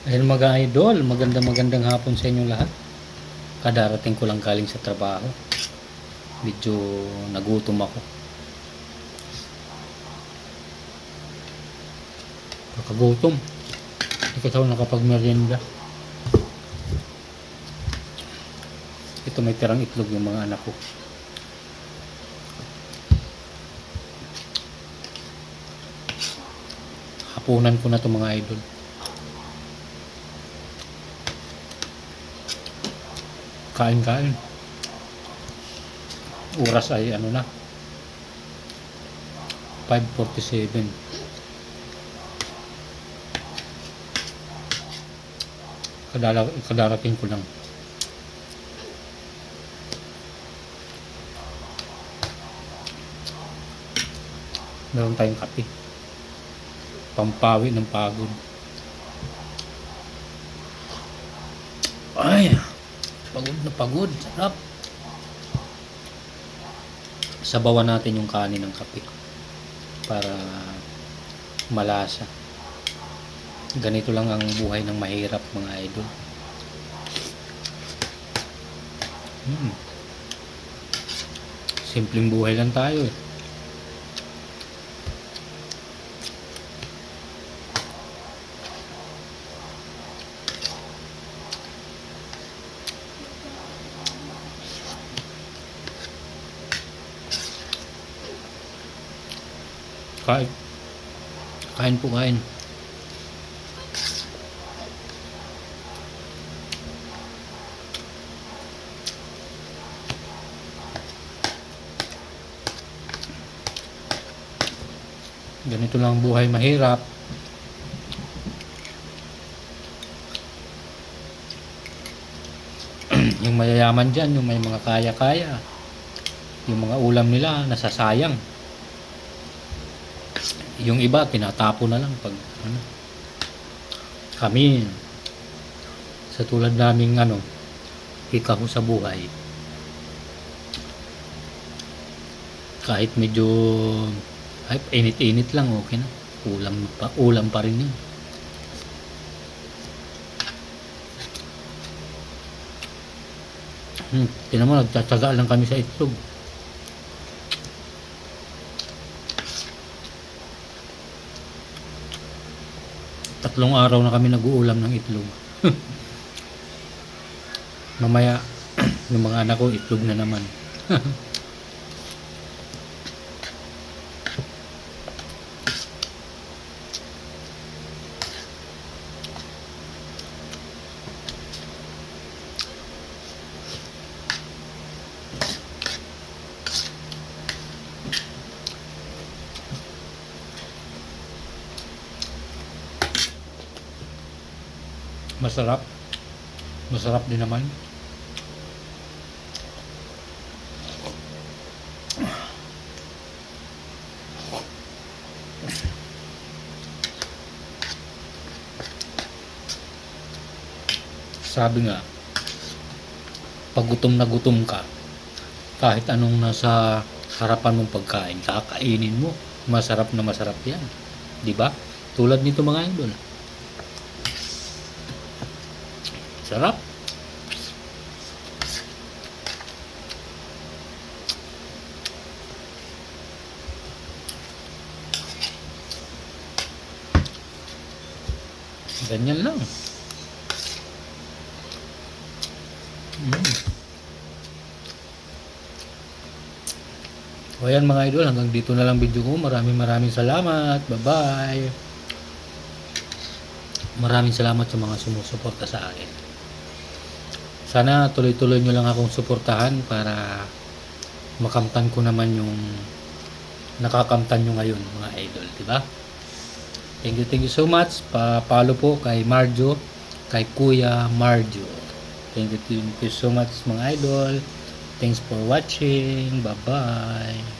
Ayun mga idol, magandang hapon sa inyo lahat. Kadarating ko lang galing sa trabaho. Medyo nagutom ako. Kakagutom. Hindi kasi ako nakapagmerienda. Ito may tirang itlog yung mga anak ko. Hapunan ko na to mga idol. Kain. Oras ay ano na, 5:47. Kadarating ko lang. Meron tayong kape. Pampawi ng pagod. Ay, pagod. Sarap. Sabawan natin yung kanin ng kape para malasa. Ganito lang ang buhay ng mahirap mga idol. Simpleng buhay lang tayo eh. Kain po. Ganito lang ang buhay mahirap. Yung mayayaman dyan, yung may mga kaya-kaya, yung mga ulam nila nasasayang. Yung iba tinatapo na lang pag ano. Kami sa tulad naming hikaho sa buhay, kahit medyo ay init-init lang okay na, ulam pa rin yun. Tingnan mo, nagtsatsaga lang kami sa itlog. Tatlong araw na kami nag-uulam ng itlog. Mamaya yung mga anak ko itlog na naman. Masarap din naman. Sabi nga, pag gutom na gutom ka, kahit anong nasa harapan mong pagkain, kakainin mo. Masarap na masarap yan, di ba? Tulad nito mga idol, sarap. Ganyan lang. O yan mga idol, hanggang dito na lang video ko. Maraming salamat. Bye-bye. Maraming salamat sa mga sumusuporta sa akin. Sana tuloy-tuloy nyo lang akong suportahan para makamtan ko naman yung nakakamtan nyo ngayon mga idol, diba? Thank you so much. Pa-follow po kay Marjo, kay Kuya Marjo. Thank you so much mga idol. Thanks for watching. Bye-bye.